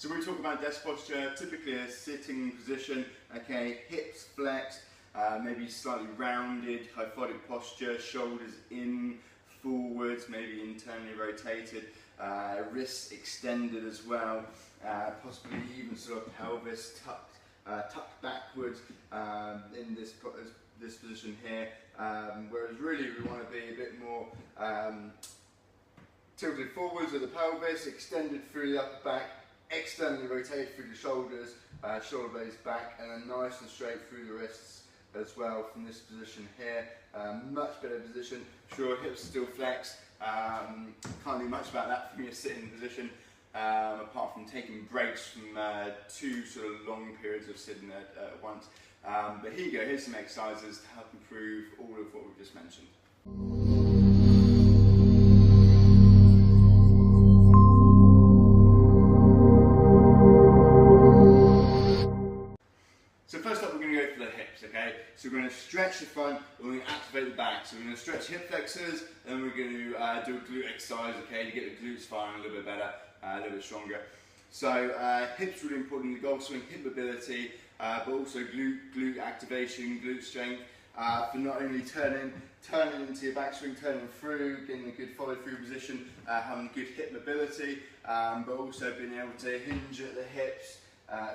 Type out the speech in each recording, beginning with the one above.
So when we talk about desk posture, typically a sitting position, okay, hips flexed, maybe slightly rounded, kyphotic posture, shoulders in, forwards, maybe internally rotated, wrists extended as well, possibly even sort of pelvis tucked backwards in this position here, whereas really we want to be a bit more tilted forwards with the pelvis, extended through the upper back, externally rotated through the shoulders, shoulder blades back, and then nice and straight through the wrists as well from this position here. Much better position. Sure, hips still flex. Can't do much about that from your sitting position, apart from taking breaks from 2 sort of long periods of sitting at once. But here you go, here's some exercises to help improve all of what we've just mentioned. So first up we're going to go for the hips, okay? So we're going to stretch the front, and we're going to activate the back. So we're going to stretch hip flexors, and we're going to do a glute exercise, okay, to get the glutes firing a little bit better, a little bit stronger. So hips really important in the golf swing, hip mobility, but also glute activation, glute strength, for not only turning into your backswing, turning through, getting a good follow through position, having good hip mobility, but also being able to hinge at the hips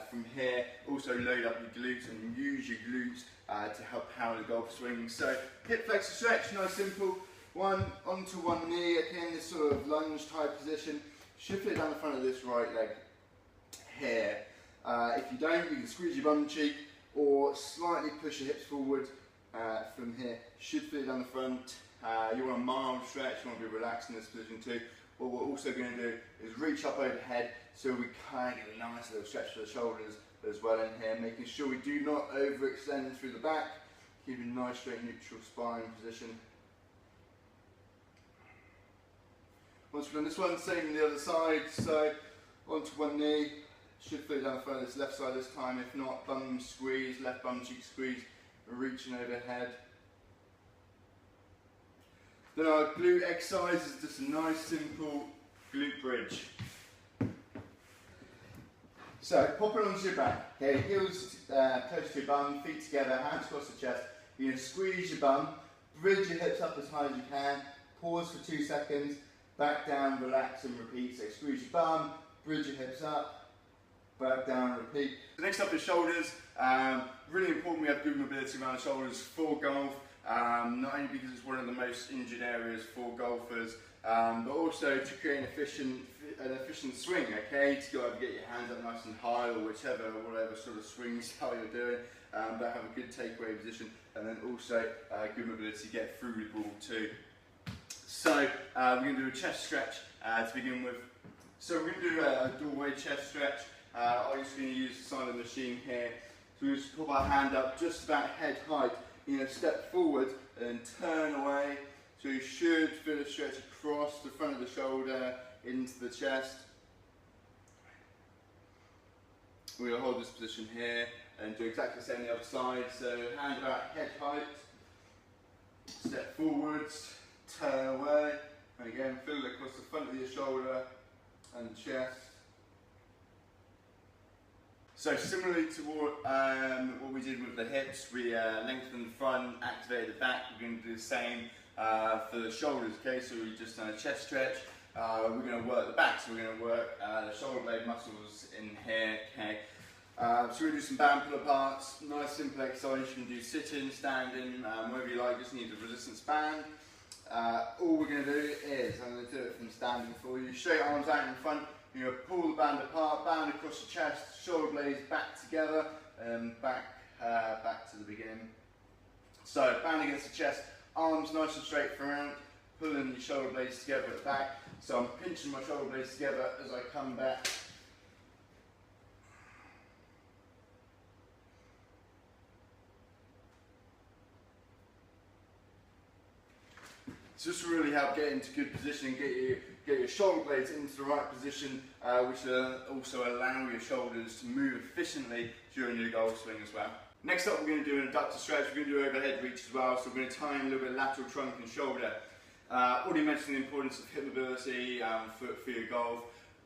from here, also load up your glutes and use your glutes to help power the golf swing. So hip flexor stretch, nice simple, one onto one knee, again this sort of lunge type position, shift it down the front of this right leg here. If you don't, you can squeeze your bum cheek or slightly push your hips forward from here. Should fit it down the front. You want a mild stretch, you want to be relaxed in this position too. What we're also going to do is reach up overhead so we kind of get a nice little stretch for the shoulders as well in here, making sure we do not overextend through the back, keeping a nice straight neutral spine position. Once we've done this one, same on the other side, so onto one knee, should fit down the front of this left side this time, if not bum squeeze, left bum cheek squeeze, reaching overhead. Then our glute exercise is just a nice simple glute bridge. So pop it onto your back, okay, heels close to your bum, feet together, hands across the chest. You're going to squeeze your bum, bridge your hips up as high as you can, pause for 2 seconds, back down, relax and repeat. So squeeze your bum, bridge your hips up, back down, repeat. So next up is shoulders. Really important we have good mobility around the shoulders for golf. Not only because it's one of the most injured areas for golfers, but also to create an efficient swing, okay? To go over, get your hands up nice and high, or whatever sort of swing style you're doing, but have a good takeaway position, and then also good mobility to get through the ball too. So we're going to do a chest stretch to begin with. So we're going to do a doorway chest stretch. I'm just going to use the side of the machine here. So we just put our hand up just about head height. You're going to step forward and turn away. So you should feel a stretch across the front of the shoulder into the chest. We're going to hold this position here and do exactly the same on the other side. So hand about head height, step forwards, turn away, and again feel it across the front of your shoulder and chest. So similarly to what we did with the hips, we lengthened the front, activated the back. We're going to do the same for the shoulders, okay? So we've just done a chest stretch. We're going to work the back, so we're going to work the shoulder blade muscles in here, okay? So we're going to do some band pull aparts, nice simple exercise. You can do sitting, standing, whatever you like, just need the resistance band. All we're going to do is, I'm going to do it from standing for you, straight arms out in front. You're going to pull the band apart, band across the chest, shoulder blades back together, and back to the beginning. So band against the chest, arms nice and straight throughout, pulling your shoulder blades together at the back. So I'm pinching my shoulder blades together as I come back. So this will really help get into good position, get your shoulder blades into the right position, which will also allow your shoulders to move efficiently during your golf swing as well. Next up, we're going to do an adductor stretch. We're going to do overhead reach as well, so we're going to tie in a little bit of lateral trunk and shoulder. Already mentioned the importance of hip mobility for your golf.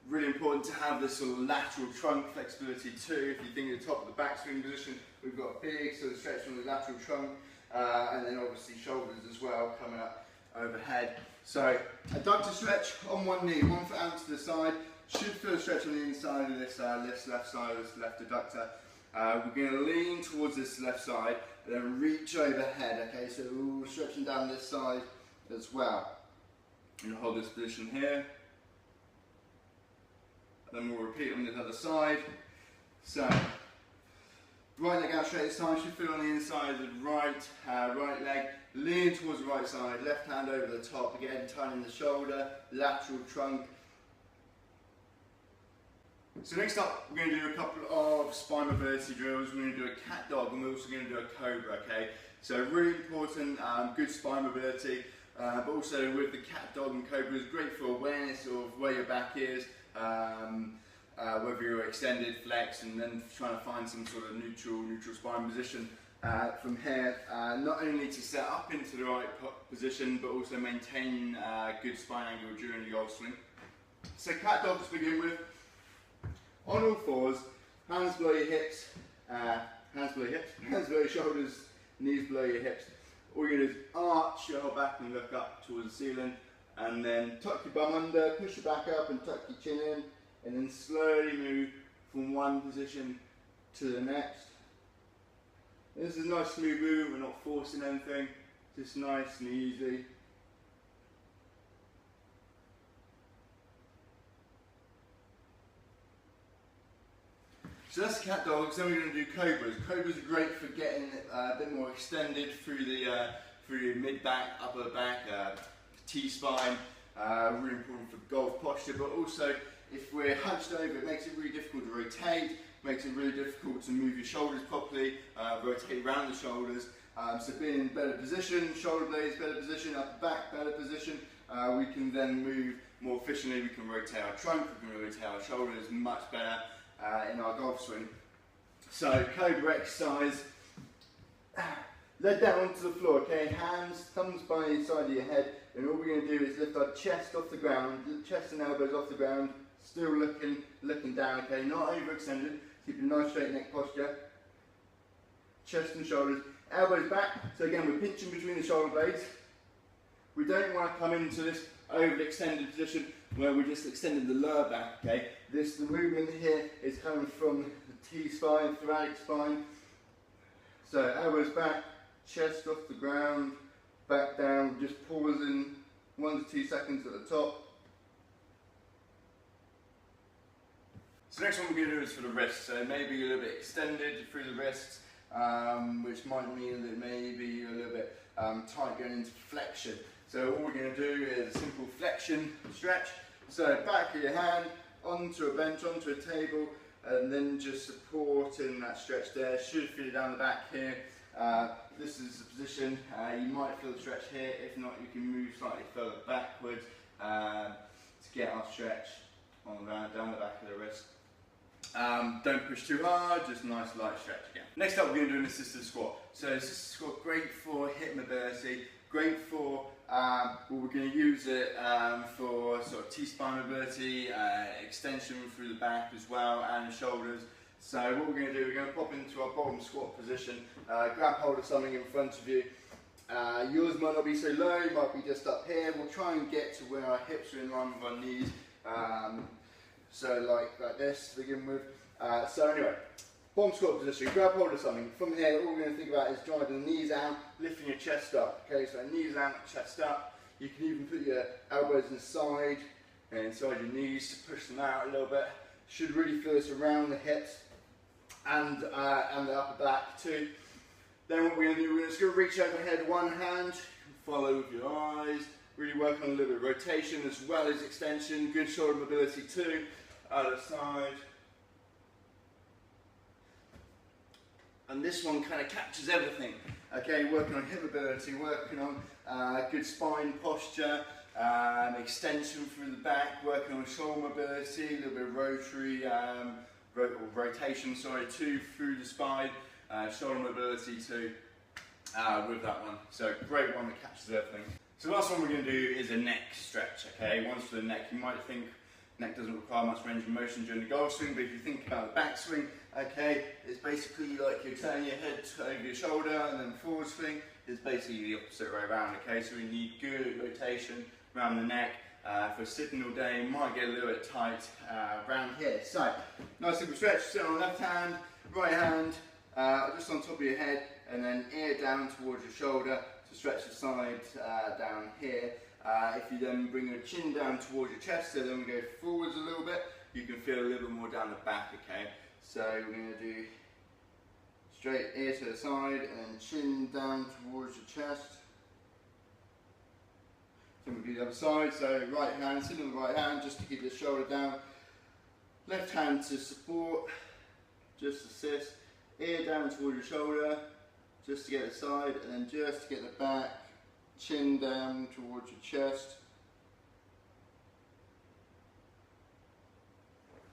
Really important to have this sort of lateral trunk flexibility too. If you think at the top of the backswing position, we've got a big sort of stretch from the lateral trunk, and then obviously shoulders as well coming up overhead. So adductor stretch on one knee, 1 foot out to the side. Should feel a stretch on the inside of this left side of this left adductor. We're going to lean towards this left side and then reach overhead. Okay, so we're stretching down this side as well. And hold this position here. Then we'll repeat on the other side. So, right leg out straight this time, should feel on the inside of the right leg. Lean towards the right side, left hand over the top, again turning the shoulder, lateral trunk. So next up, we're going to do a couple of spine mobility drills. We're going to do a cat dog and we're also going to do a cobra, okay? So really important, good spine mobility, but also with the cat dog and cobra is great for awareness of where your back is, whether you're extended, flex, and then trying to find some sort of neutral spine position from here, not only to set up into the right position, but also maintain good spine angle during the golf swing. So cat dog to begin with, on all fours, hands below your hips, hands below your shoulders, knees below your hips. All you're going to do is arch your whole back and look up towards the ceiling, and then tuck your bum under, push your back up and tuck your chin in, and then slowly move from one position to the next. And this is a nice smooth movement, we're not forcing anything, just nice and easy. So that's the cat dogs, then we're going to do cobras. Cobras are great for getting a bit more extended through your mid-back, upper back, T-spine, really important for golf posture, but also if we're hunched over, it makes it really difficult to rotate, makes it really difficult to move your shoulders properly, rotate around the shoulders. So being in better position, shoulder blades better position, upper back better position, we can then move more efficiently, we can rotate our trunk, we can rotate our shoulders much better in our golf swing. So cobra exercise, leg down onto the floor, okay, hands, thumbs by the side of your head, and all we're going to do is lift our chest off the ground, chest and elbows off the ground, still looking down, okay, not overextended, keeping a nice straight neck posture, chest and shoulders, elbows back, so again we're pinching between the shoulder blades. We don't want to come into this overextended position where we're just extending the lower back, okay. The movement here is coming from the T-spine, thoracic spine. So elbows back, chest off the ground, back down, just pausing 1 to 2 seconds at the top. So next one we're going to do is for the wrists. So maybe a little bit extended through the wrists, which might mean that maybe a little bit tight going into flexion. So all we're going to do is a simple flexion stretch. So back of your hand, onto a bench, onto a table, and then just supporting that stretch there. Should feel it down the back here. This is the position. You might feel the stretch here. If not, you can move slightly further backwards to get our stretch on the ground, down the back of the wrist. Don't push too hard, just a nice light stretch again. Next up, we're going to do an assisted squat. So assisted squat, great for hip mobility, great for, we're going to use it for sort of T-spine mobility, extension through the back as well, and the shoulders. So what we're going to do, we're going to pop into our bottom squat position, grab hold of something in front of you. Yours might not be so low, it might be just up here. We'll try and get to where our hips are in line with our knees. So like this to begin with. So anyway, bottom squat position, grab hold of something. From here, all we're going to think about is driving the knees out, lifting your chest up. Okay, so knees out, chest up. You can even put your elbows inside and inside your knees to push them out a little bit. Should really feel this around the hips and the upper back too. Then what we're going to do, we're just going to reach overhead one hand, follow with your eyes, really work on a little bit of rotation as well as extension, good shoulder mobility too. Other side. And this one kind of captures everything. Okay, working on hip mobility, working on good spine posture, extension through the back, working on shoulder mobility, a little bit of rotary, rotation, too, through the spine, shoulder mobility too, with that one. So great one that captures everything. So the last one we're going to do is a neck stretch, okay? Once for the neck, you might think Neck doesn't require much range of motion during the golf swing, but if you think about the backswing, okay, it's basically like you're turning your head over your shoulder, and then forward swing is basically the opposite way around, okay? So we need good rotation around the neck. For a sitting all day, might get a little bit tight around here. So, nice simple stretch, sit on the left hand, right hand, just on top of your head, and then ear down towards your shoulder to stretch the side down here. If you then bring your chin down towards your chest, so then we go forwards a little bit, you can feel a little bit more down the back, okay? So we're going to do straight ear to the side, and then chin down towards your chest. Then we'll do the other side, so right hand, sit on the right hand just to keep the shoulder down. Left hand to support, just assist. Ear down towards your shoulder, just to get the side, and then just to get the back. Chin down towards your chest.